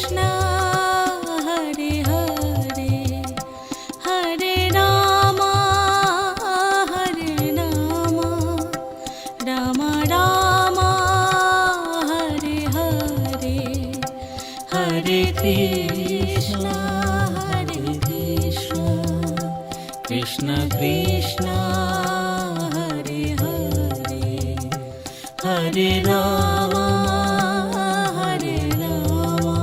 Krishna, Hare Hare, Hare Rama, Hare Rama, Rama Rama, Hare Hare, Hare Krishna, Hare Krishna, Krishna Krishna, Hare Hare, Hare Rama, Hare Rama,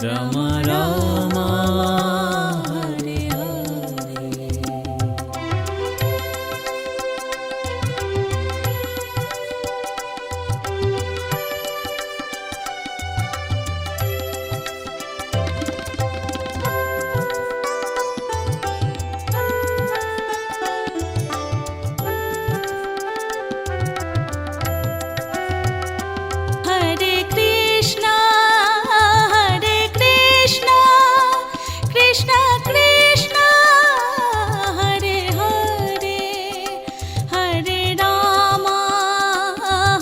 Rama Rama, Hare Hare. Hare Krishna, Hare Krishna, Krishna Krishna, Hare Hare, Hare Rama,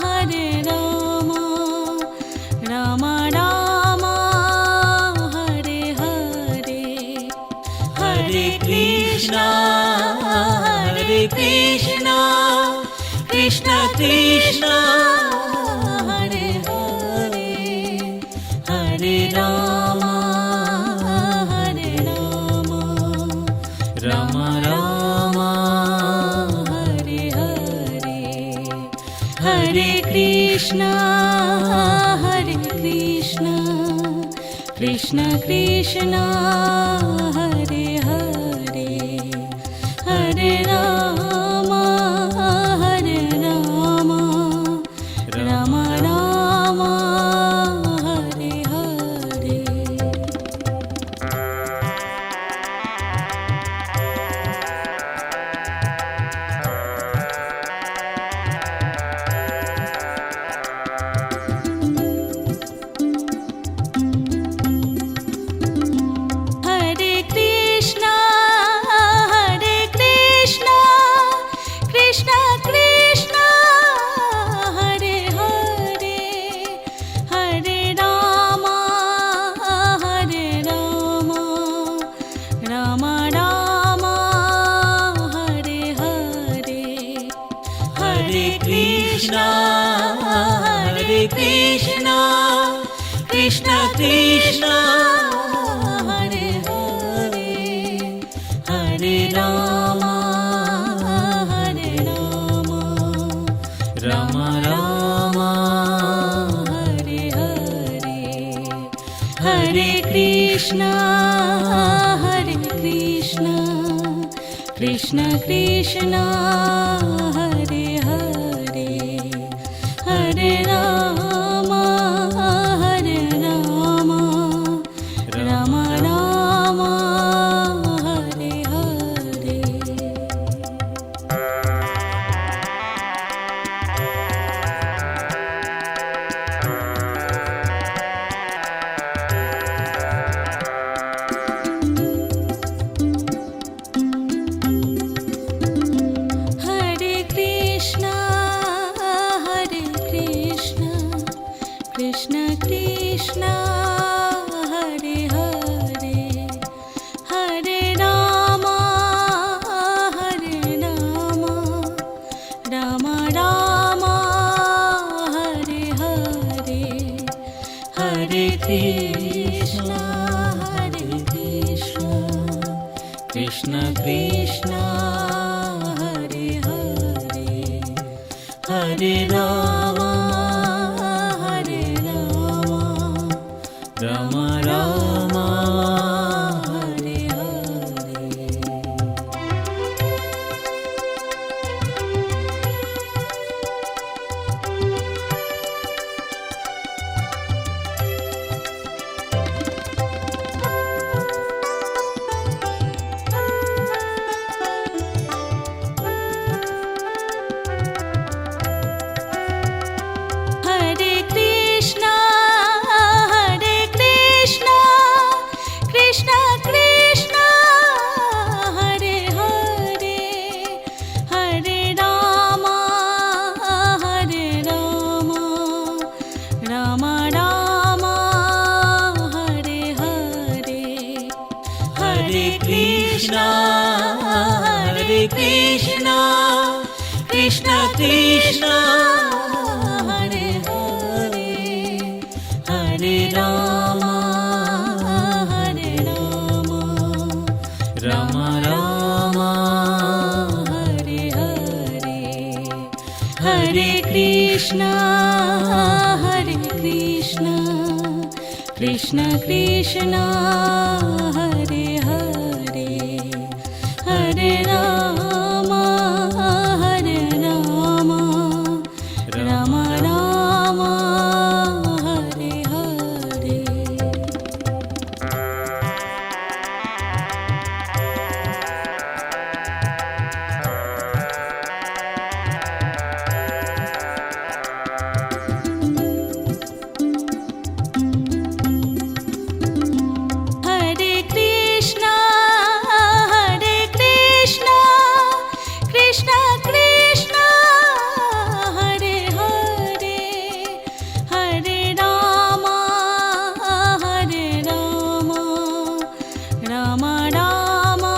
Hare Rama, Rama Rama, Hare Hare, Hare Krishna, Hare Krishna, Krishna Krishna, Hare Hare, Hare Rama, Hare Rama, Rama Rama, Hare Hare, Hare Krishna, Hare Krishna, Krishna Krishna, Hare Hare, Hare Rama, Hare Rama, Rama Rama, Hare Hare. Hare Krishna, Hare Krishna, Krishna Krishna, Hare Hare, Hare Rama, Hare Rama, Rama Rama, Hare Hare, Hare Krishna, Hare Krishna, Krishna Krishna, Hare Hare, Hare Rama, Hare Rama, Rama Rama, Hare Hare, Hare Krishna, Hare Krishna, Krishna Krishna, Hare Hare, Hare Rama, Hare Rama, Rama Rama, Hare Hare. Hare Krishna, Hare Krishna, Krishna Krishna, Hare Hare, Hare Rama, Hare Rama, Rama Rama, Hare Hare, Hare Krishna, Hare Krishna, Krishna Krishna, Hare Hare, Hare Rama, Hare Rama, Rama Rama, Hare Hare. Krishna, Hare Krishna, Krishna Krishna, Hare Hare, Hare Rama, Hare Rama, Rama Rama, Hare Hare, Hare Krishna, Hare Krishna, Krishna Krishna, Hare Hare, Hare Rama, Hare Rama, Rama Rama, Hare Hare. Hare Krishna, Hare Krishna, Krishna Krishna, Hare Hare, Hare Rama, Hare Rama, Rama Rama,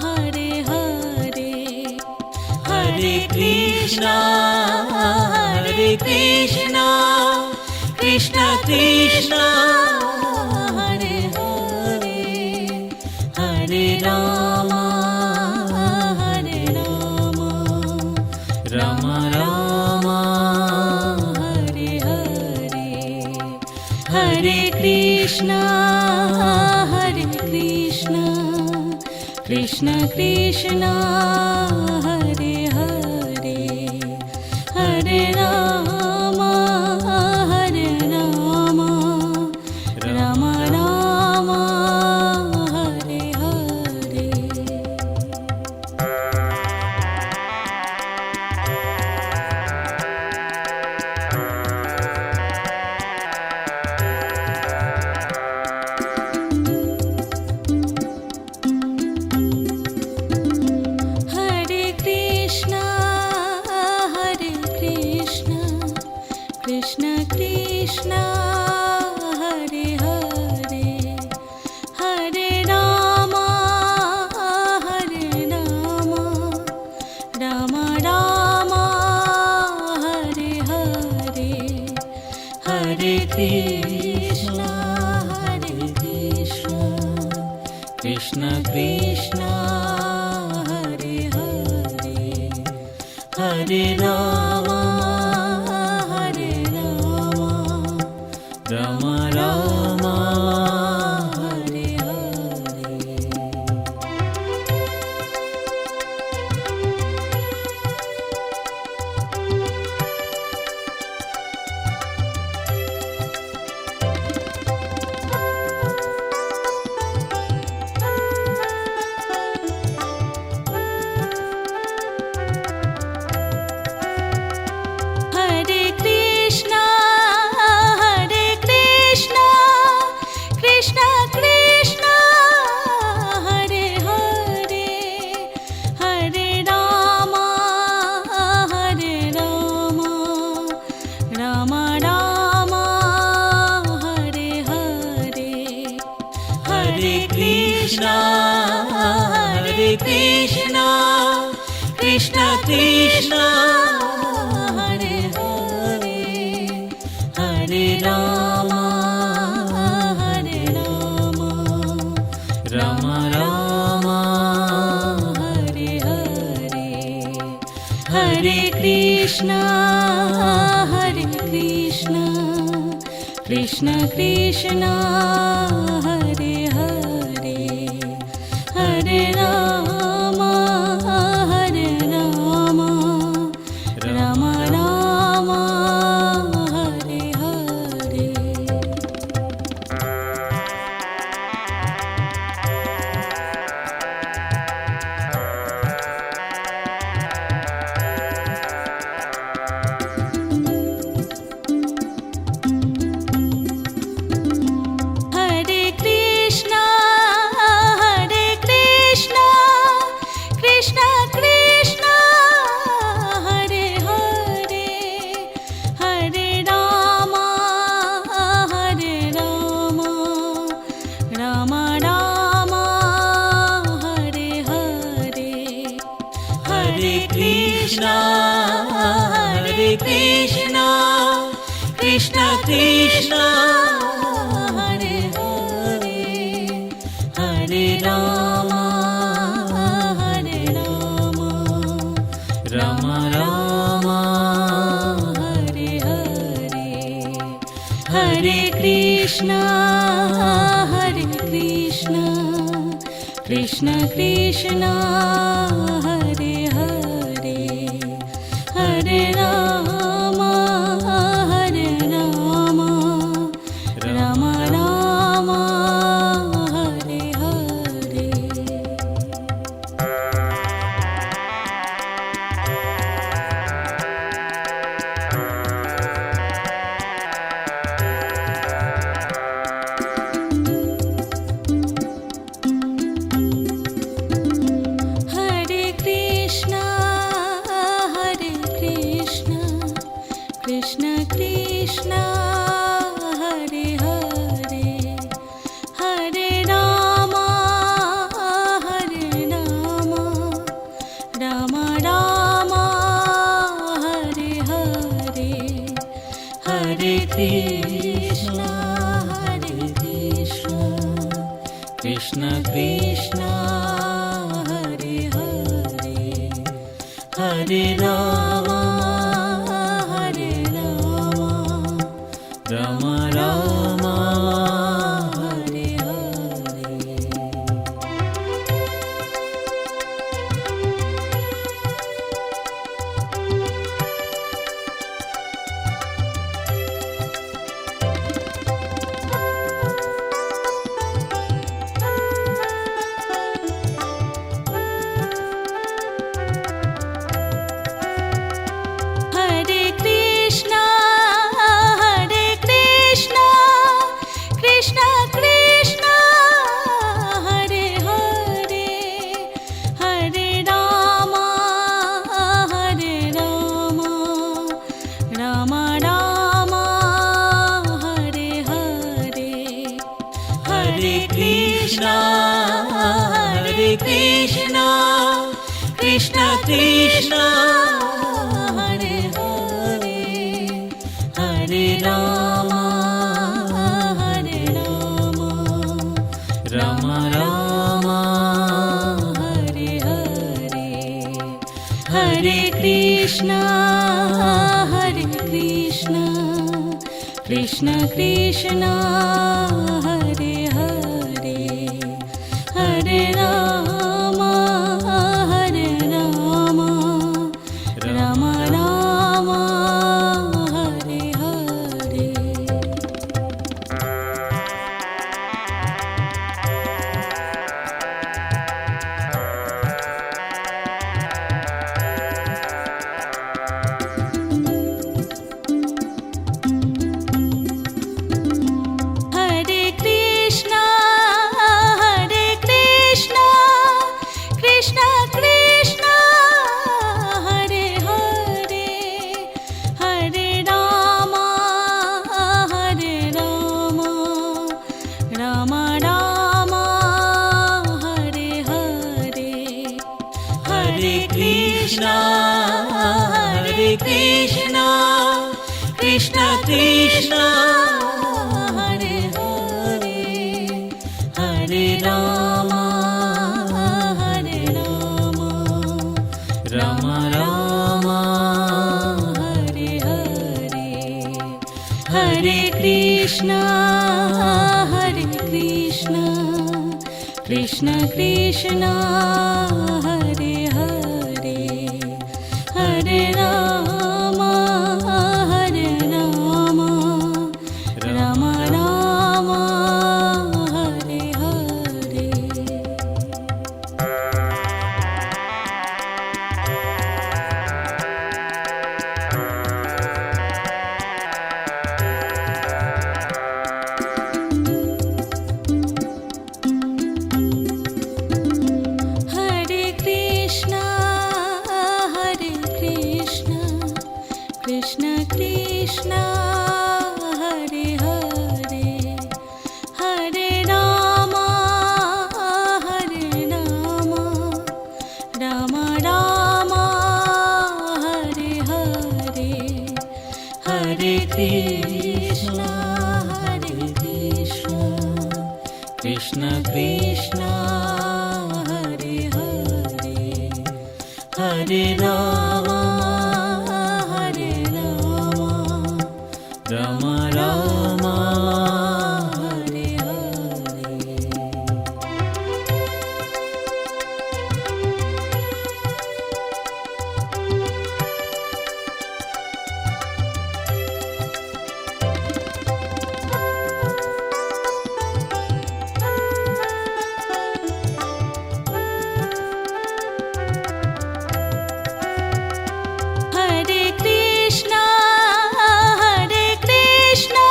Hare Hare, Hare Krishna, Hare Krishna, Krishna Krishna, Hare Hare, Hare Rama, Hare Rama, Rama Rama, Hare Hare, Hare Krishna, Hare Krishna, Krishna Krishna, Hare Hare, Hare Rama, Hare Rama, Rama Rama, Hare Hare. Hare Krishna, Hare Krishna, Krishna Krishna, Hare Hare, Hare Rama, Hare Rama, Rama Rama, Hare Hare, Hare Krishna, Hare Krishna, Krishna Krishna, Hare Hare, Hare Rama, Hare Rama, Rama Rama, Hare Hare. Hare Krishna, Hare Krishna, Krishna Krishna, Hare Hare, Hare Rama, Hare Rama, Rama Rama, Hare Hare, Hare Krishna, Hare Krishna, Krishna Krishna, Hare Hare, Hare Rama, Hare Rama, Rama Rama, Hare Hare, Hare Krishna, Hare Krishna, Krishna Krishna, Hare Hare, Hare Rama, Hare Rama, Rama Rama, Hare Hare. Hare Krishna, Krishna, Hare Krishna, Krishna Krishna, Hare Hare, Hare Rama, Hare Rama, Rama Rama, Hare Hare, Hare Krishna, Hare Krishna, Krishna Krishna, Hare Hare, Hare Rama, Hare Rama, Rama Rama, Hare Hare. Hare Krishna, Hare Krishna, Krishna Krishna, Hare Hare, Hare Rama, Hare Rama, Rama Rama, Hare Hare, Hare Krishna, Hare Krishna, Krishna Krishna, Hare Hare, Hare Rama, Hare Rama, Rama Rama, Hare Hare. Hare Krishna, Hare Krishna, Krishna Krishna, Hare Hare, Hare Rama, Hare Rama, Rama Rama, Hare Hare, Hare Krishna, Hare Krishna, Krishna Krishna, Hare Hare, Hare Rama, Hare Rama, Rama Rama, Hare Hare, Hare Krishna, Hare Krishna, Krishna Krishna, Hare Hare, Hare Rama, Hare Rama, Rama Rama, Hare Hare. Hare Krishna, Hare Krishna, Krishna Krishna, Hare Hare, Hare Rama, Hare Rama, Rama Rama, Hare Hare, Hare Krishna, Hare Krishna, Krishna Krishna, Hare Hare, Hare Rama, Hare Rama, Rama Rama, Hare Hare, Hare Krishna, Hare Krishna, Krishna Krishna, Hare Hare, Hare Rama, Hare Rama, Rama Rama, Hare Hare. Hare Krishna, Hare Krishna, Krishna Krishna, Hare Hare, Hare Rama, Hare Rama, Rama Rama, Krishna, Hare Krishna, Krishna Krishna, Hare Hare, Hare Rama, Hare Rama, Rama Rama, Hare Hare. Hare Krishna, Hare Krishna,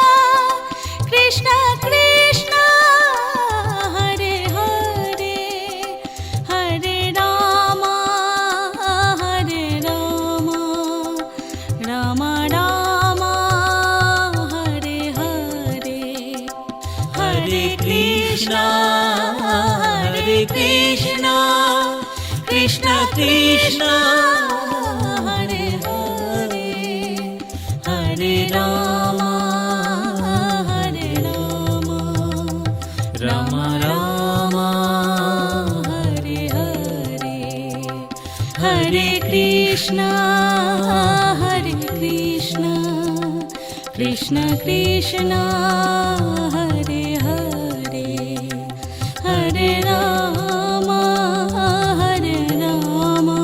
Krishna Krishna, Hare Hare, Hare Rama, Hare Rama, Rama Rama, Hare Hare. Hare Krishna, Hare Krishna, Krishna Krishna, Hare Hare, Hare Rama, Hare Rama, Rama Rama, Hare Hare. Hare Krishna, Hare Krishna, Krishna Krishna, Hare Hare, Hare Rama, Hare Rama,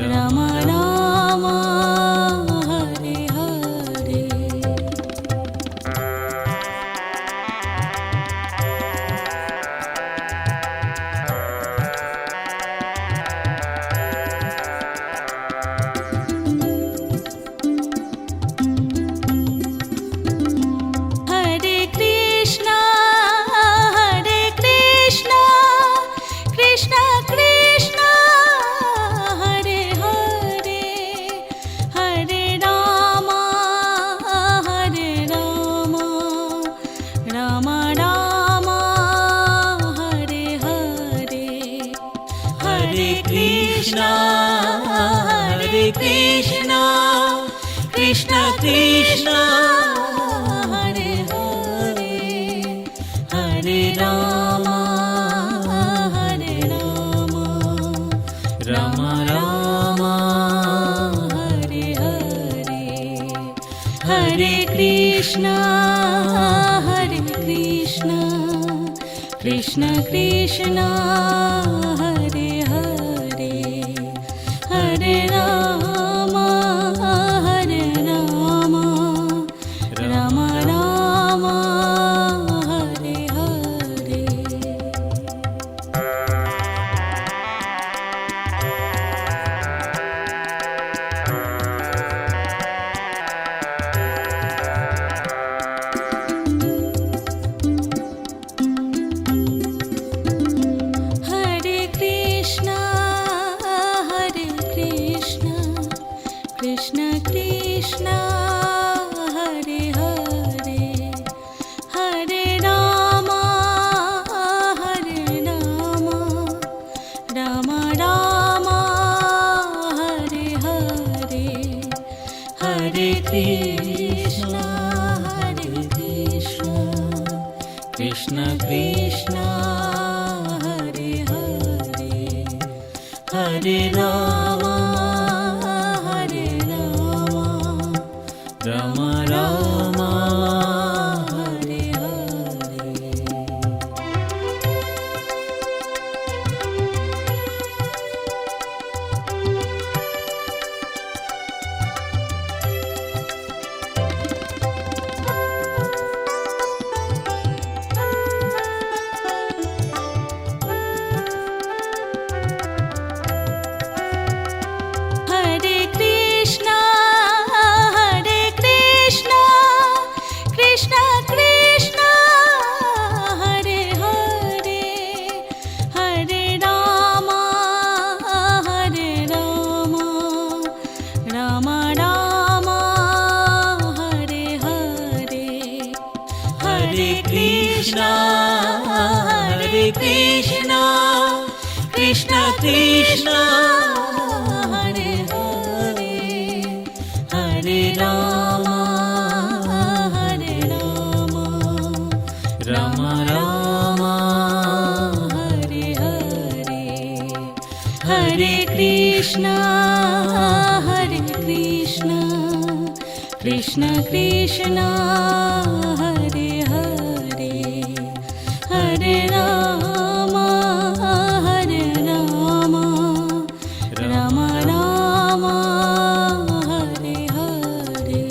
Rama Rama, Hare Hare. Hare Krishna, Hare Krishna, Krishna Krishna, Hare Hare, Hare Rama, Hare Rama, Rama Rama, Hare Hare. Hare Krishna, Hare Krishna, Krishna Krishna, Hare Hare, Hare Rama, Hare Rama, Rama Rama, Hare Hare. Hare Krishna, Hare Krishna, Krishna Krishna, Hare Hare, Hare Rama, Hare Rama, Rama Rama, Hare Hare. Hare Krishna, Hare Krishna, Krishna Krishna, Hare Hare, Hare Rama, Hare Rama, Rama Rama, Hare Hare. Hare Krishna, Hare Krishna, Krishna Krishna, Hare Hare, Hare Rama, Hare Rama, Rama Rama, Hare Hare. Hare Krishna, Hare Krishna, Krishna Krishna, Hare Hare, Hare Rama, Hare Rama, Rama Rama, Hare Hare. Hare Krishna, Hare Krishna, Krishna Krishna, Hare Hare, Hare Rama, Krishna, Hare Krishna, Krishna Krishna, Hare Hare, Hare Rama, Hare Rama, Rama Rama, Hare Hare.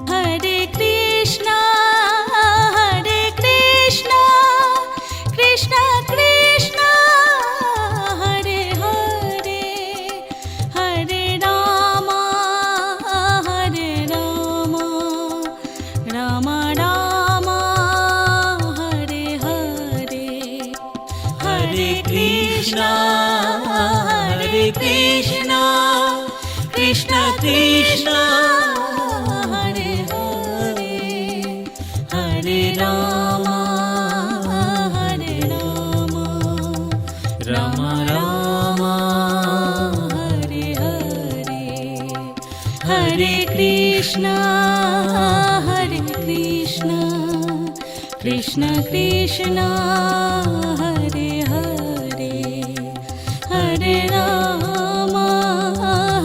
Hare Krishna, Hare Krishna, Krishna Krishna, Hare Hare, Hare Rama, Hare Rama, Rama Rama, Hare Hare. Hare Krishna, Hare Krishna, Krishna Krishna, Hare Hare, Hare Rama, Hare Rama, Rama Rama, Hare Hare. Hare Krishna, Hare Krishna, Krishna Krishna, Hare Hare, Hare Rama,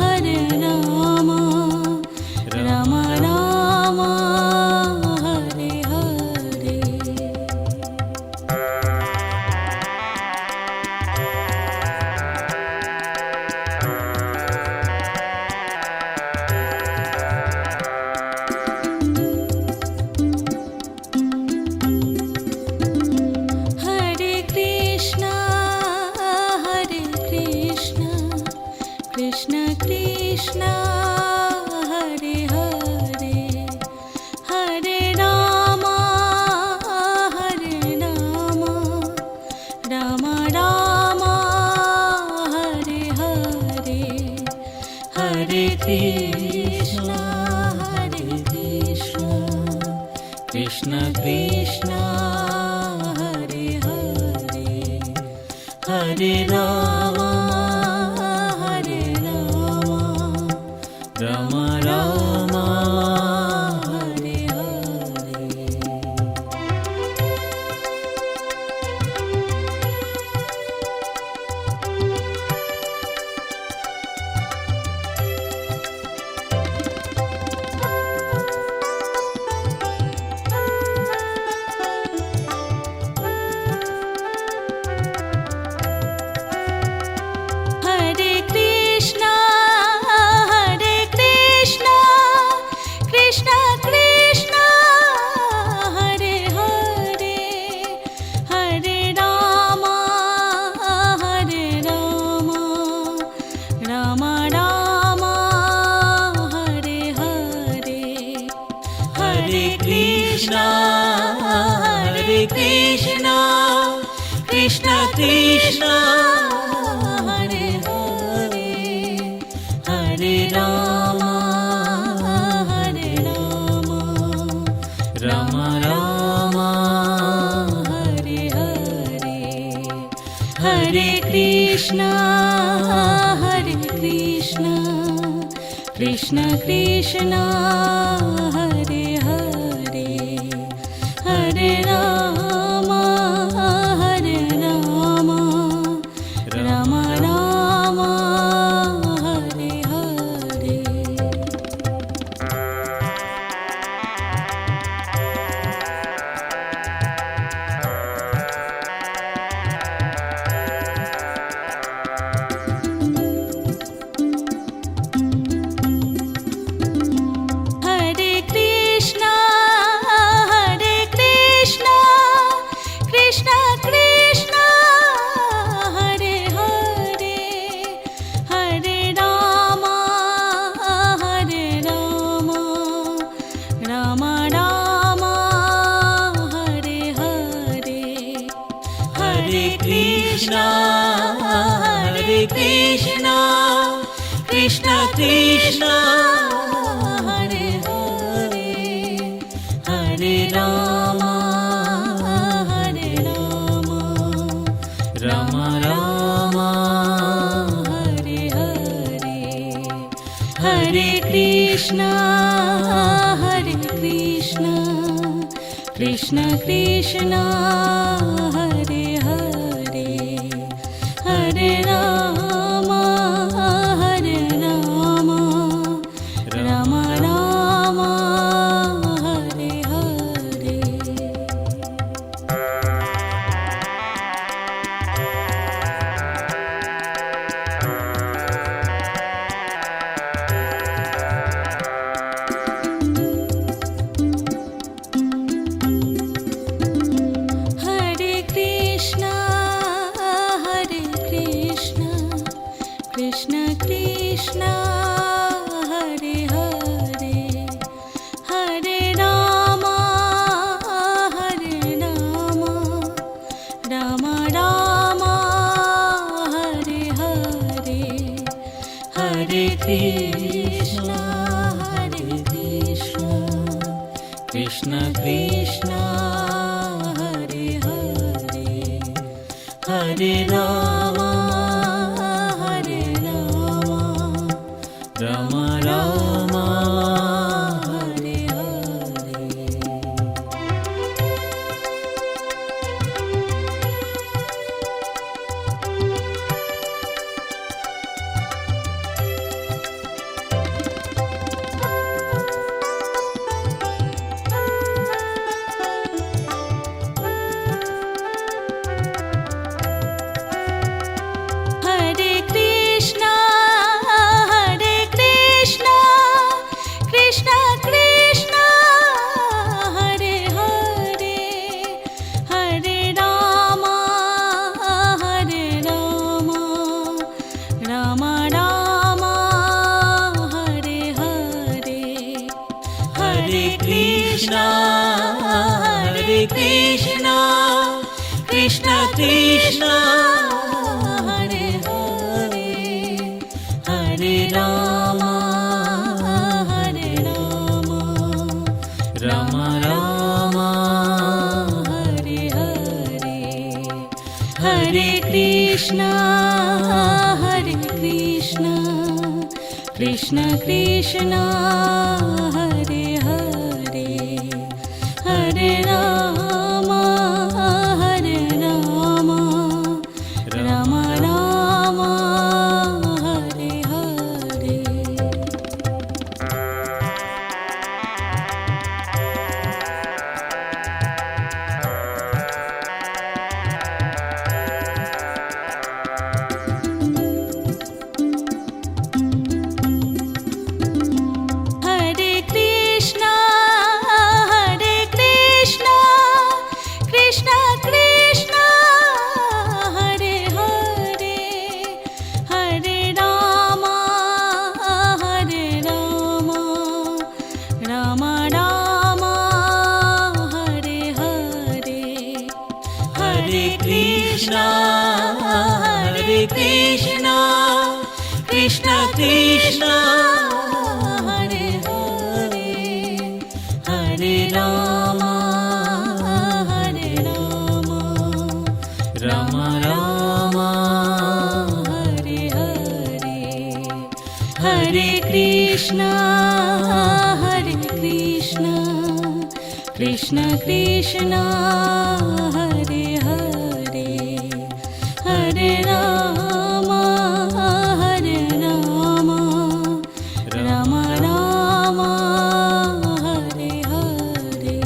Hare Rama, Rama Rama, Hare Hare. Hare Krishna, Hare Krishna, Krishna Krishna, Hare Hare, Hare Rama, Hare Rama, Rama Rama, Hare Hare. Hare Krishna, Hare Krishna, Krishna Krishna, Hare Hare, Hare Rama, Hare Rama, Rama Rama, Hare Hare. Hare Krishna, Hare Krishna, Krishna Krishna, Hare Hare, Hare Rama, Hare Rama, Rama Rama, Hare Hare. Hare Krishna, Hare Krishna, Krishna Krishna, Hare Hare, Hare Rama, Hare Rama, Rama Rama, Hare Hare. Hare Krishna, Hare Krishna, Krishna Krishna, Hare Hare, Hare Rama, Hare Rama, Rama Rama, Hare Hare. Hare Krishna, Hare Krishna, Krishna Krishna, Hare Hare, Hare Rama, Hare Rama, Rama Rama, Hare Hare. Hare Krishna, Hare Krishna, Krishna Krishna, Hare Hare, Hare Rama, Hare Rama, Rama Rama, Hare Krishna, Krishna Krishna, Hare Hare, Hare Rama, Rama Rama, Hare Hare. Hare Krishna, Krishna Krishna, Hare Hare, Hare Rama, Rama Rama, Hare Hare, Hare Krishna, Krishna Krishna, Hare Hare, Hare Rama, Rama Rama, Hare Hare. Hare Krishna, Krishna Krishna, Hare Hare, Hare Rama, Rama Rama, Hare Hare, Hare Krishna, Krishna Krishna, Hare Hare, Hare Rama, Rama Rama, Hare Hare, Hare Krishna, Krishna Krishna, Hare Hare, Hare Rama, Rama Rama, Hare Hare. Hare Krishna, Krishna Krishna, Hare Hare, Hare Rama, Rama Rama, Hare Hare, Hare Krishna, Krishna Krishna, Hare Hare, Hare Rama, Rama Rama, Hare Hare, Hare Krishna, Krishna Krishna, Hare Hare, Hare Rama, Rama Rama, Hare Hare.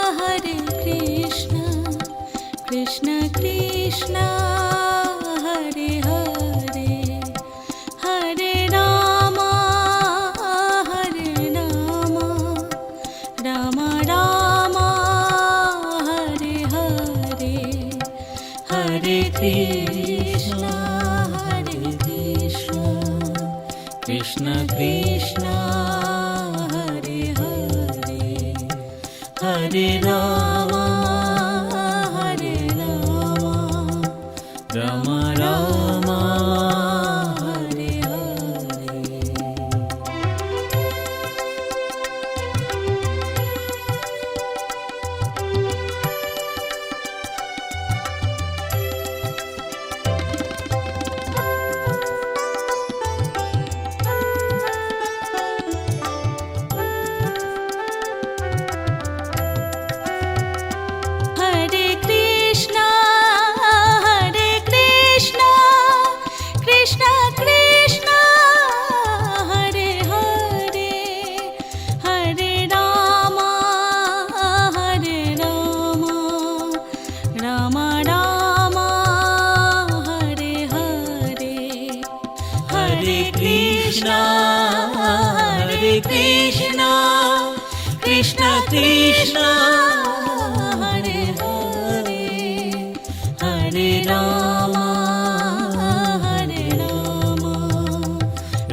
Hare Krishna, Krishna Krishna, Hare Hare, Hare Rama, Rama Rama, Hare Hare, Hare Krishna, Krishna Krishna, Hare Hare, Hare Rama, Rama Rama, Krishna, Hare Krishna, Krishna Krishna, Hare Hare, Hare Rama, Hare Rama,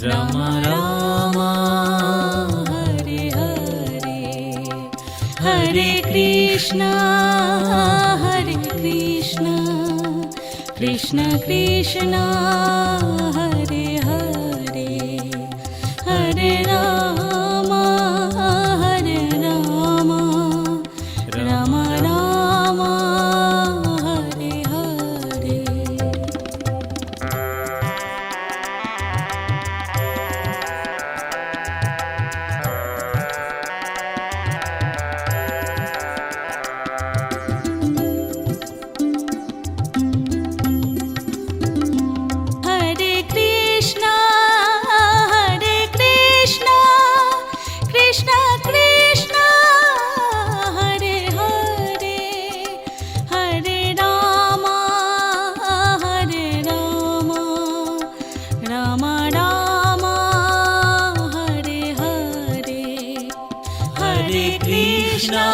Rama Rama, Hare Hare, Hare Krishna, Hare Krishna, Krishna Krishna, Hare Hare, Hare Rama, Hare Rama, Rama Rama, Hare Hare. Hare Krishna, Hare Krishna, Krishna Krishna, Hare Hare, Hare Rama, Hare Rama, Rama Rama, Hare Hare, Hare Krishna,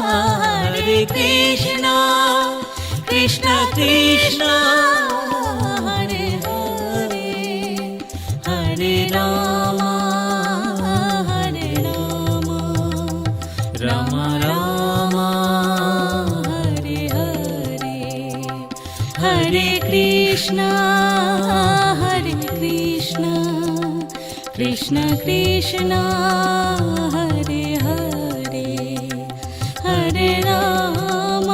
Hare Krishna, Krishna Krishna, Hare Hare, Hare Rama, Hare Rama, Rama Rama, Hare Hare, Hare Krishna, Hare Krishna, Krishna Krishna, Hare Hare, Hare Rama,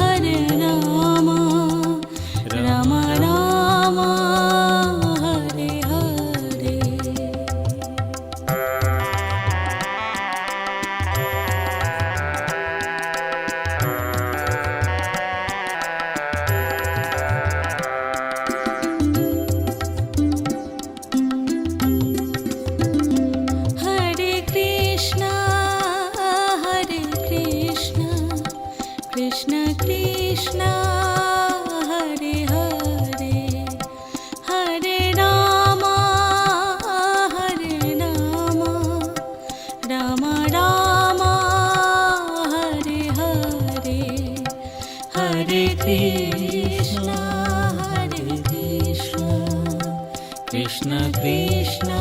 Hare Rama, Rama Rama, Hare Hare. Hare Krishna, Hare Krishna, Krishna Krishna, Hare Hare, Hare Rama, Hare Rama, Rama Rama, Hare Hare, Hare Krishna, Hare Krishna, Krishna Krishna,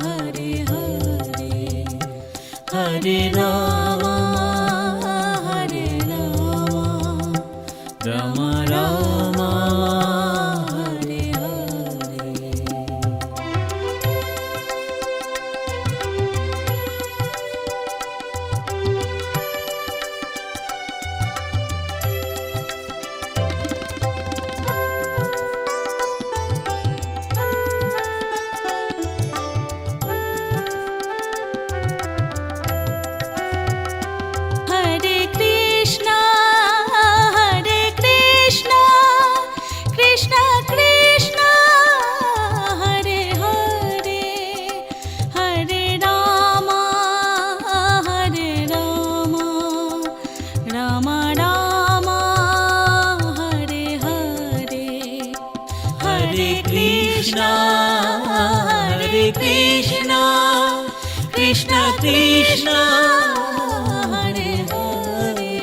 Hare Hare, Hare Rama, Hare Rama, Rama Rama, Hare Hare. Hare Krishna, Hare Krishna, Krishna Krishna, Hare Hare, Hare Rama, Hare Rama, Rama Rama, Hare Hare, Hare Krishna, Hare Krishna, Krishna Krishna, Hare Hare,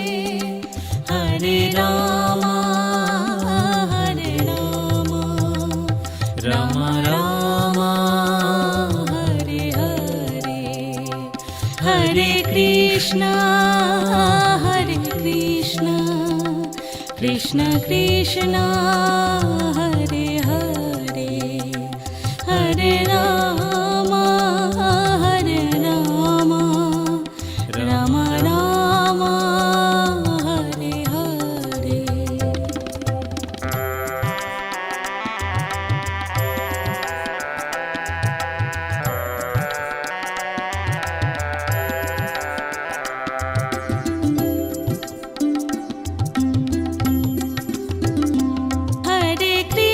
Hare Rama, Hare Rama, Rama Rama, Hare Hare, Hare Krishna, Hare Krishna, Krishna Krishna, Hare Hare, Hare Rama, Hare Rama, Rama Rama, Hare Hare. Hare Krishna,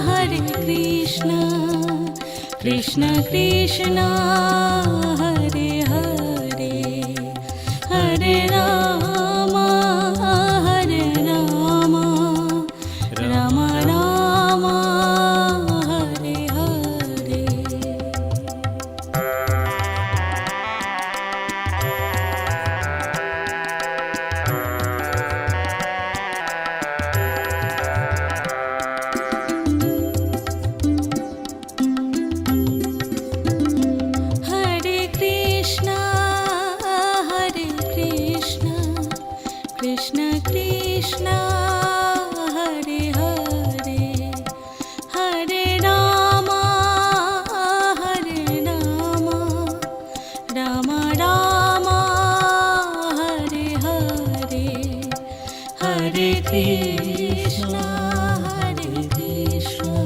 Hare Krishna, Krishna Krishna, Hare Hare, Hare Rama, Hare Rama, Rama Rama, Hare Hare. Hare Krishna, Hare Krishna, Krishna Krishna, Hare Hare, Hare Rama, Hare Rama, Rama Rama, Hare Hare, Hare Krishna, Hare Krishna,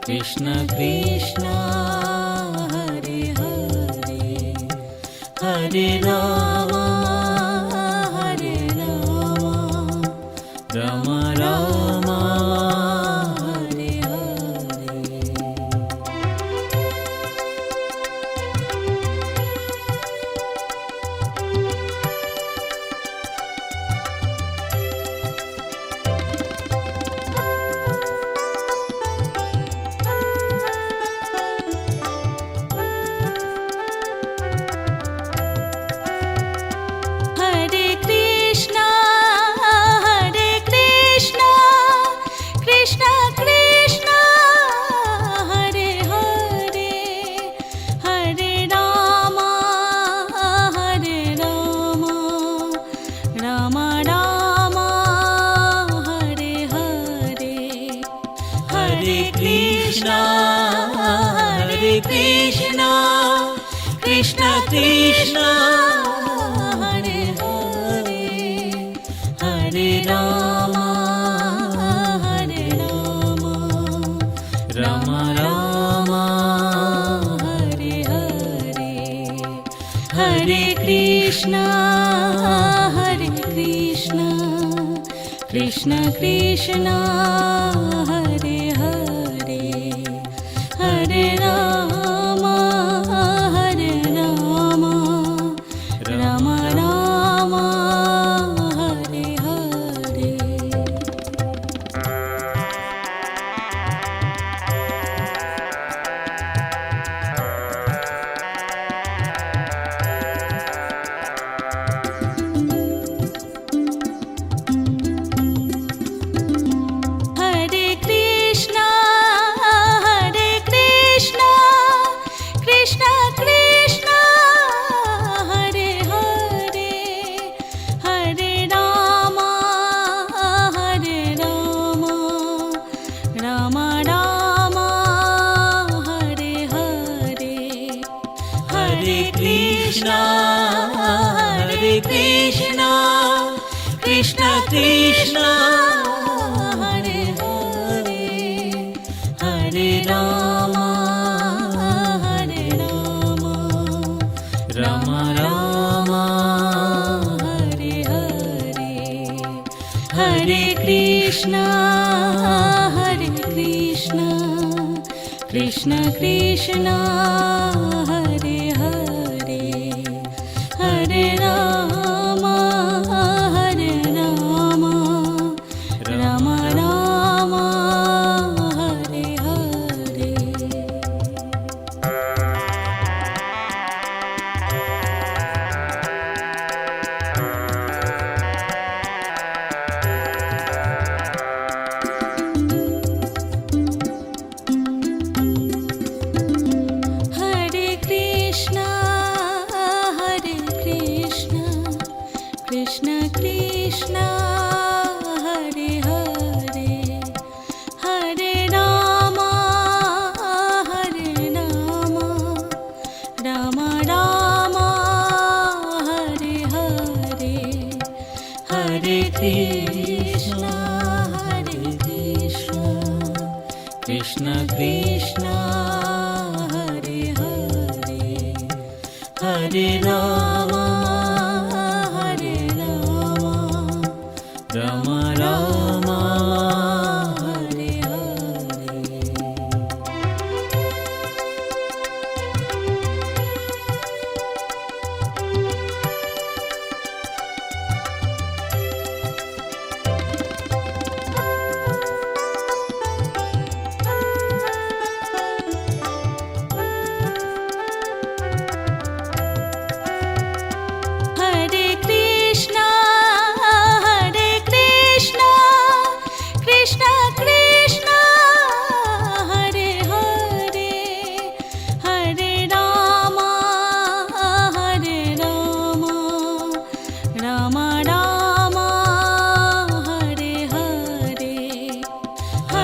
Krishna Krishna, Hare Hare, Hare Rama, Hare Rama, Rama Rama, Hare Hare. Hare Krishna, Hare Krishna, Krishna Krishna, Hare Hare, Hare Rama, Hare Rama, Rama Rama, Hare Hare, Hare Krishna, Hare Krishna, Krishna Krishna, Hare Hare, Hare Rama, Hare Rama, Rama Rama, Hare Hare, Hare Krishna, Hare Krishna, Krishna Krishna, Hare Hare, Hare Rama, Hare Rama, Rama Rama, Hare Hare. Hare Krishna, Hare Krishna, Krishna Krishna, Hare Hare, Hare Rama, Hare Rama, Rama Rama, Hare Hare, Hare Krishna, Hare Krishna, Krishna Krishna, Hare Hare, Hare Rama, Hare Rama, Rama Rama, Hare Hare, Hare Krishna, Hare Krishna, Krishna Krishna, Hare Hare, Hare Rama, Hare Rama, Rama Rama, Hare Hare. Hare Krishna, Hare Krishna, Krishna Krishna, Hare Hare, Hare Rama, Hare Rama, Rama Rama, Hare Hare, Hare Krishna, Hare Krishna, Krishna Krishna, Hare Hare, Hare Rama, Hare Rama, Rama Rama, Hare Hare.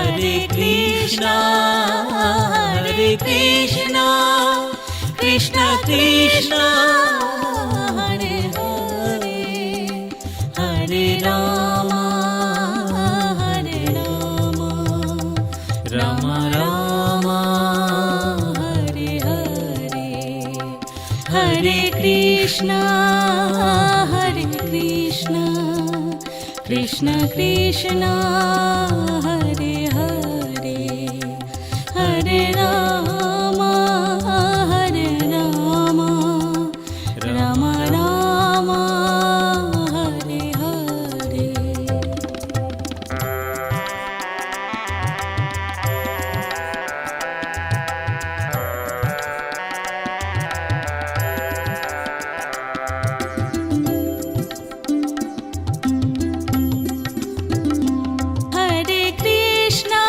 Hare Krishna, Krishna Krishna, Hare Hare, Hare Rama, Rama Rama, Hare Hare, Hare Krishna, Krishna Krishna, Hare Hare, Hare Rama, Rama Rama, Hare Hare. Hare Krishna,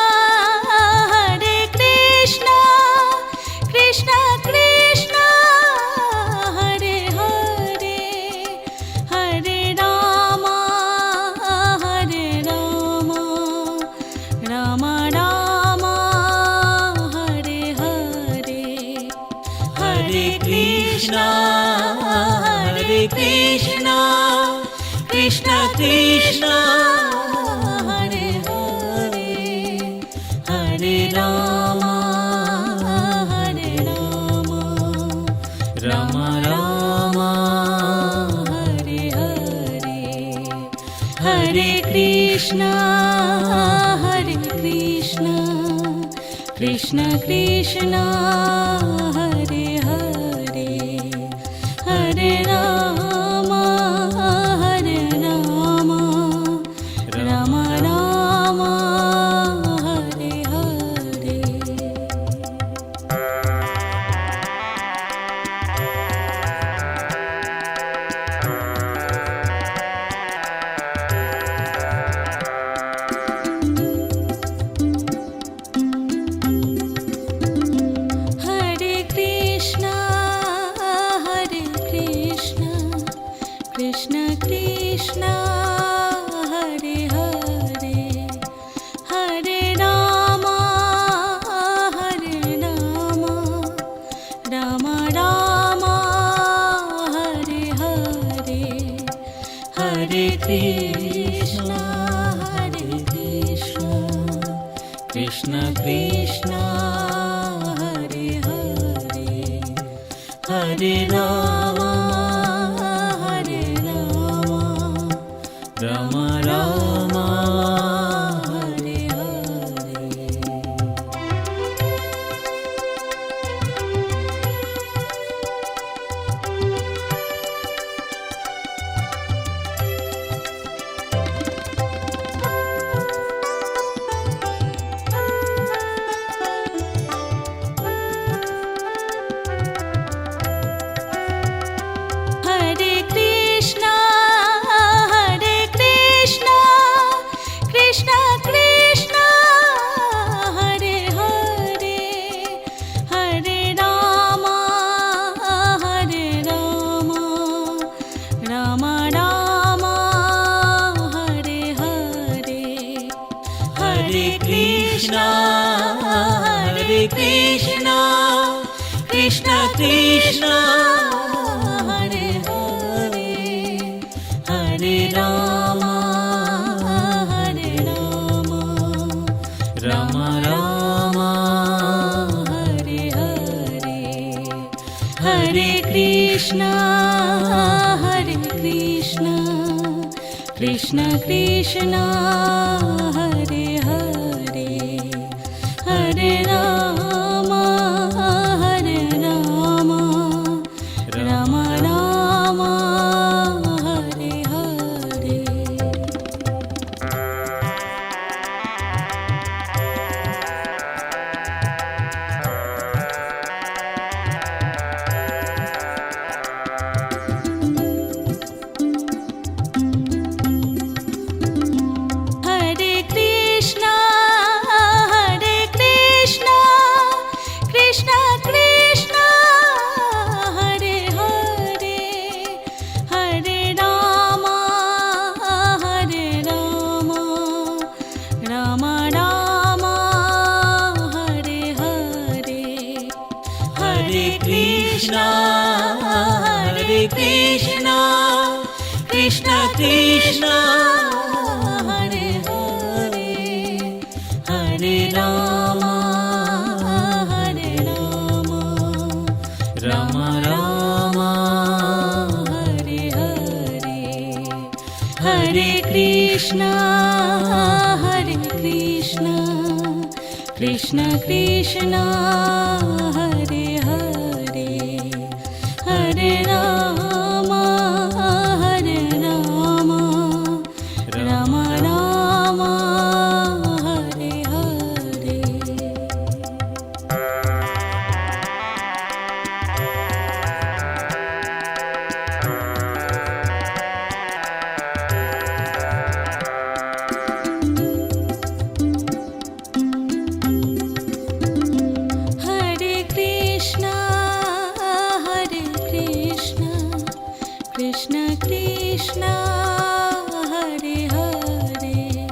Krishna Krishna, Hare Hare, Hare Rama, Rama Rama, Hare Hare, Hare Krishna, Krishna Krishna, Hare Hare, Hare Rama, Rama Rama, Hare Hare, Hare Krishna, Krishna Krishna, Hare Hare, Hare Rama, Rama Rama, Hare Hare. Hare Krishna, Krishna Krishna, Hare Hare, Hare Rama, Rama Rama, Hare Hare, Hare Krishna, Krishna Krishna, Hare Hare, Hare Rama, Rama Rama, Hare Hare. Hare Krishna, Krishna Krishna, Hare Hare, Hare Rama, Rama Rama, Hare Hare, Hare Krishna, Krishna Krishna, Hare Hare, Hare Rama, Rama Rama, Hare Hare, Hare Krishna, Krishna Krishna, Hare Hare, Hare Rama, Rama Rama, Hare Hare. Hare Krishna, Hare Krishna, Krishna Krishna, Hare Hare, Hare Rama, Hare Rama, Rama Rama, Hare Hare, Hare Krishna, Hare Krishna, Krishna Krishna, Hare Hare, Hare Rama, Hare Rama, Rama Rama, Hare Hare. Hare Krishna, Hare Krishna, Krishna Krishna, Hare Hare,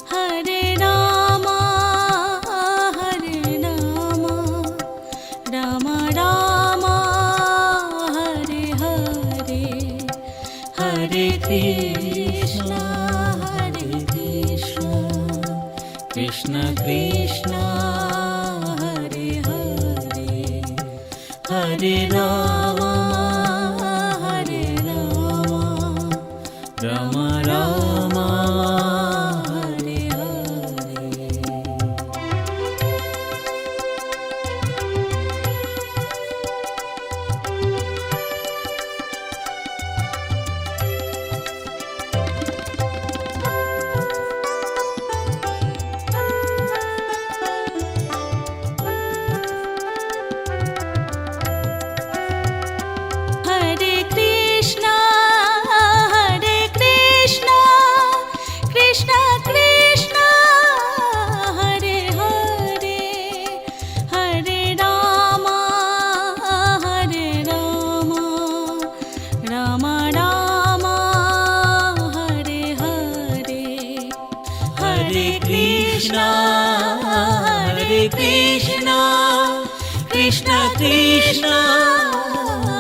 Hare Rama, Hare Rama, Rama Rama, Hare Hare, Hare Krishna, Hare Krishna, Krishna Krishna, Hare Hare, Hare Rama, Hare Rama, Rama Rama, Hare Hare. Hare Krishna, Hare Krishna, Krishna Krishna, Hare Hare, Hare Rama, Hare Rama, Rama Rama, Hare Hare, Hare Krishna, Hare Krishna, Krishna Krishna,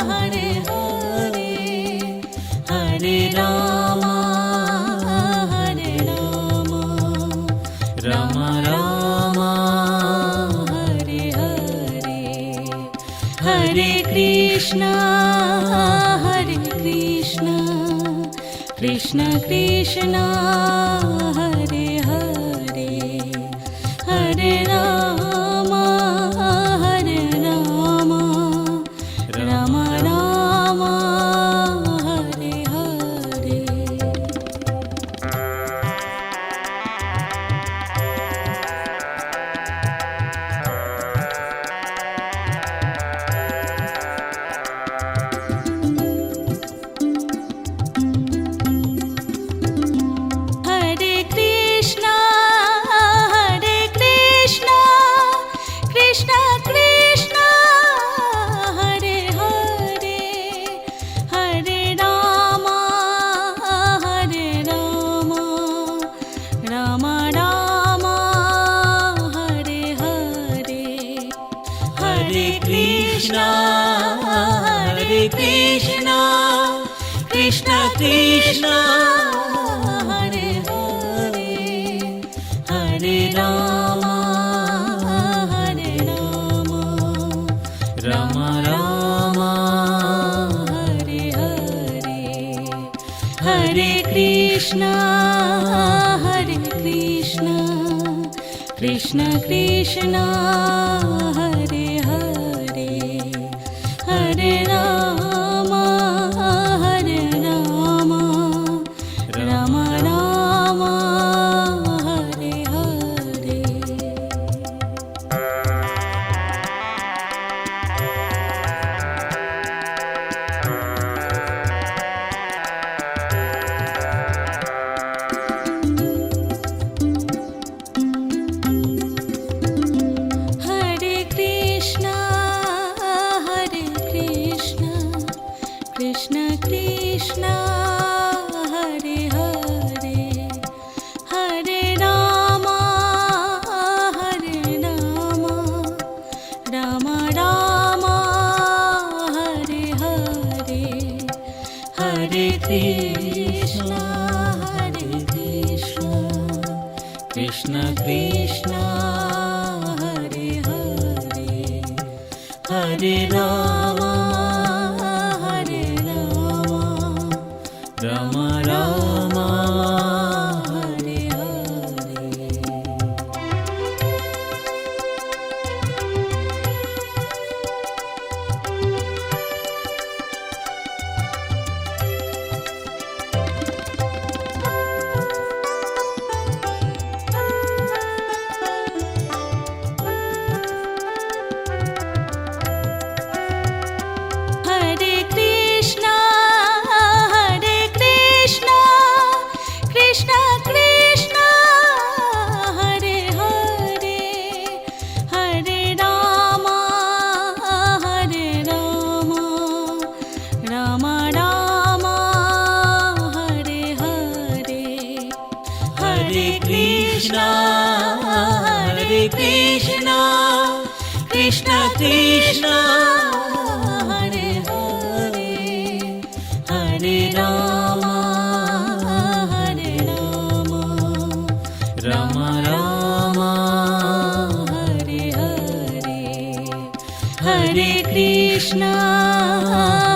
Hare Hare, Hare Rama, Hare Rama, Rama Rama, Hare Hare, Hare Krishna, Hare Krishna, Krishna Krishna, Hare Hare, Hare Rama, Hare Rama, Rama Rama, Hare Hare. Hare Krishna, Hare Krishna, Krishna Krishna, Hare Hare, Hare Rama, Hare Rama, Rama Rama, Hare Hare, Hare Krishna, Hare Krishna, Krishna Krishna, Hare Hare, Hare Rama, Hare Rama, Rama Rama, Hare Hare, Hare Krishna, Hare Krishna, Krishna Krishna, Hare Hare, Hare Rama, Hare Rama, Rama Rama, Hare Hare. Hare Krishna, Hare Rama, Hare Rama, Rama Rama, Hare Hare. Hare Krishna, Hare Krishna, Krishna Krishna, Hare Hare, Hare Rama, Hare Rama, Rama Rama, Hare Hare. Hare Krishna, Hare Krishna, Krishna Krishna, Hare Hare, Hare Rama, Hare Rama, Rama Rama, Hare Hare. Hare Krishna,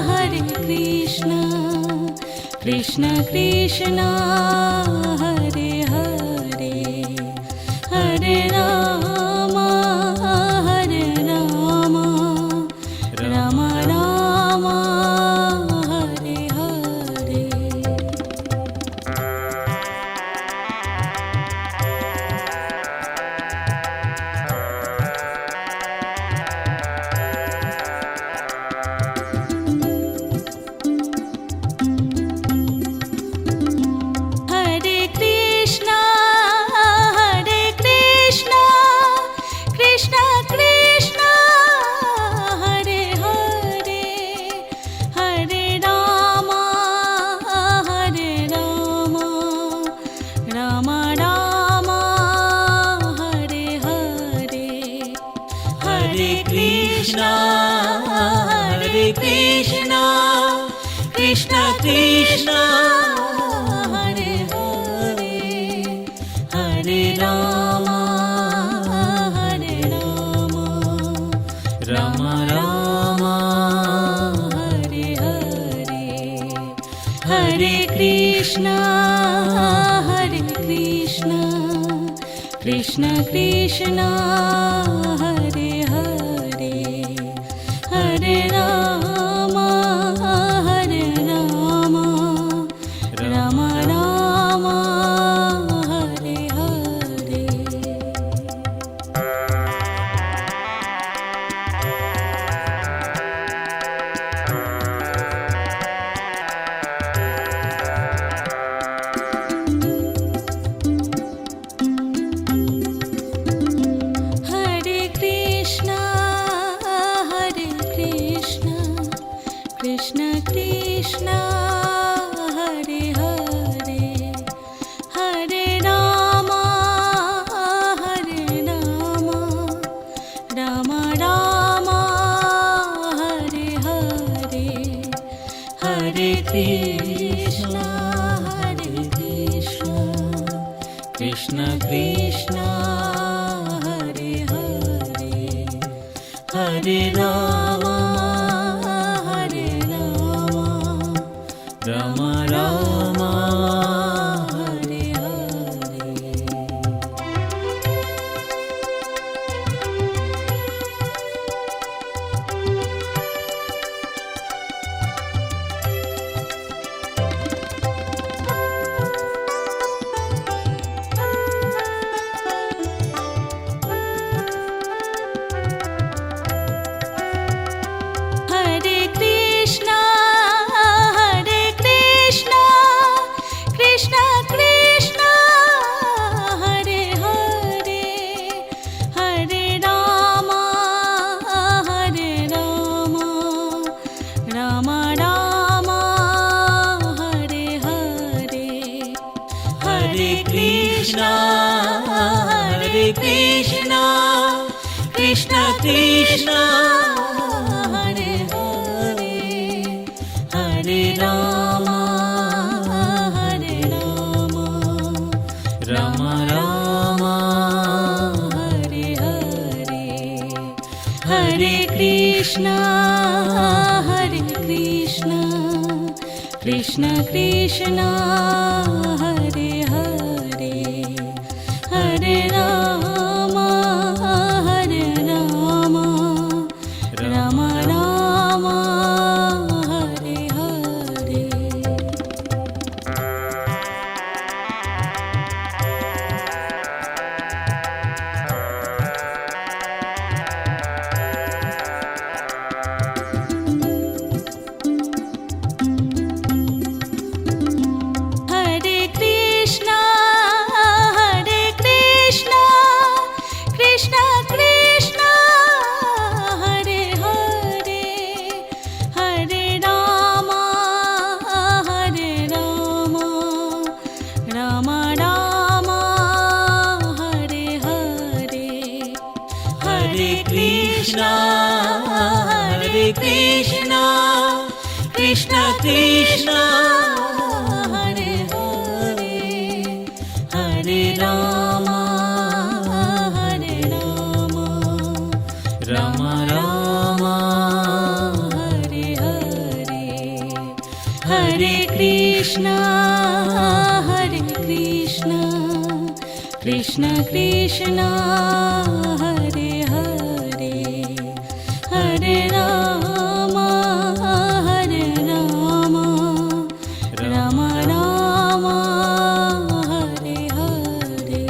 Hare Krishna, Krishna Krishna, Hare Hare, Hare Rama, Hare Rama, Rama Rama, Hare Hare. Hare Krishna, Hare Krishna, Krishna Krishna, Hare Hare, Hare Rama, Hare Rama, Rama Rama, Hare Hare. Hare Krishna, Hare Krishna, Krishna Krishna, Hare Hare, Hare Rama, Hare Rama, Rama Rama, Hare Hare. Hare Krishna, Hare Krishna, Krishna Krishna, Hare Hare, Hare Rama, Hare Rama, Rama Rama, Hare Hare. Hare Krishna, Hare Krishna, Krishna Krishna, Hare Hare, Hare Rama, Hare Rama, Rama Rama, Hare Hare. Hare Krishna, Hare Krishna, Krishna Krishna, Hare Hare, Hare Rama, Hare Rama, Rama Rama, Hare Hare. Hare Krishna, Hare Krishna, Krishna Krishna, Hare Hare, Hare Rama, Hare Rama, Rama Rama, Hare Hare. Hare Krishna, Hare Krishna, Krishna Krishna, Hare Hare, Hare Rama, Hare Rama, Rama Rama, Hare Hare. Hare Krishna, Krishna Krishna, Hare Hare, Hare Rama, Rama Rama, Hare Hare. Hare Krishna, Krishna Krishna, Hare Hare, Hare Rama, Rama Rama, Hare Hare. Hare Krishna, Krishna Krishna, Hare Hare, Hare Rama, Rama Rama, Hare Hare. Hare Krishna, Krishna Krishna, Hare Hare, Hare Rama, Rama Rama, Hare Hare.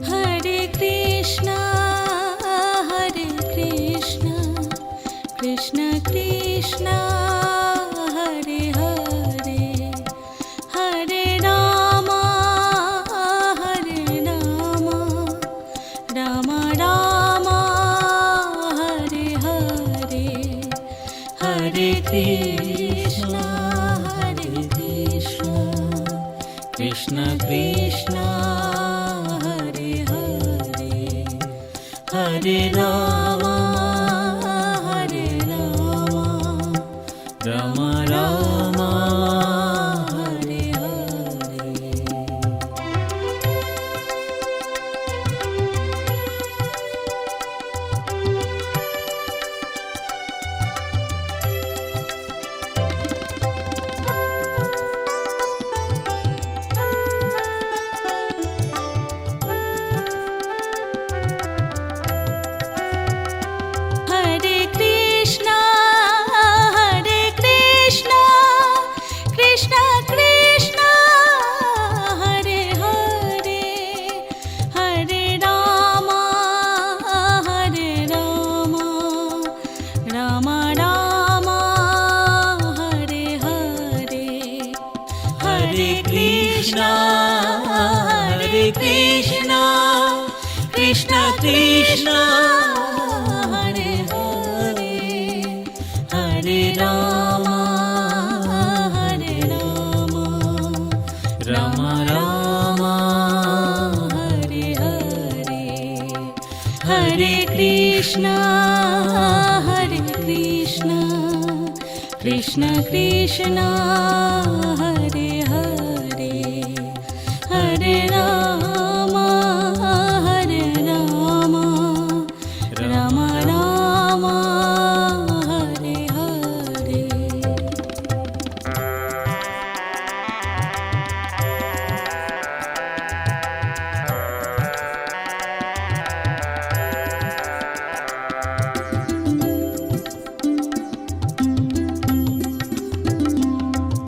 Hare Krishna, Krishna Krishna, Hare Hare, Hare Rama, Rama Rama, Hare Hare. Hare Krishna, Krishna Krishna, Hare Hare, Hare Rama, Rama Rama, Hare Hare. Hare Krishna, Krishna Krishna, Hare Hare, Hare Rama, Rama Rama, Hare Hare. Hare Krishna, Krishna Krishna, Hare Hare, Hare Rama, Rama Rama, Hare Hare. Hare Krishna, Krishna Krishna, Hare Hare, Hare Rama, Rama Rama, Hare Hare.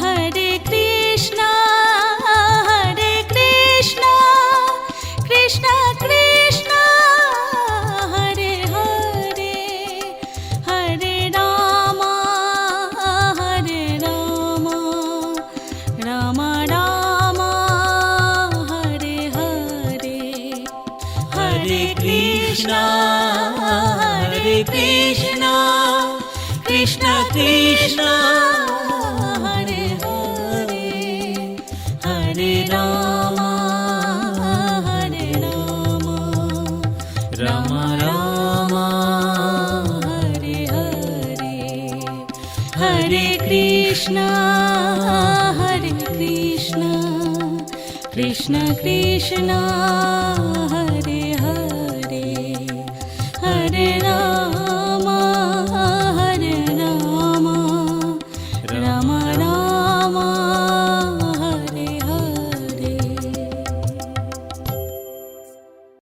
Hare Krishna, Krishna Krishna, Hare Hare, Hare Rama, Rama Rama, Hare Hare. Hare Krishna, Krishna Krishna, Hare Hare, Hare Rama, Rama Rama, Hare Krishna Krishna Krishna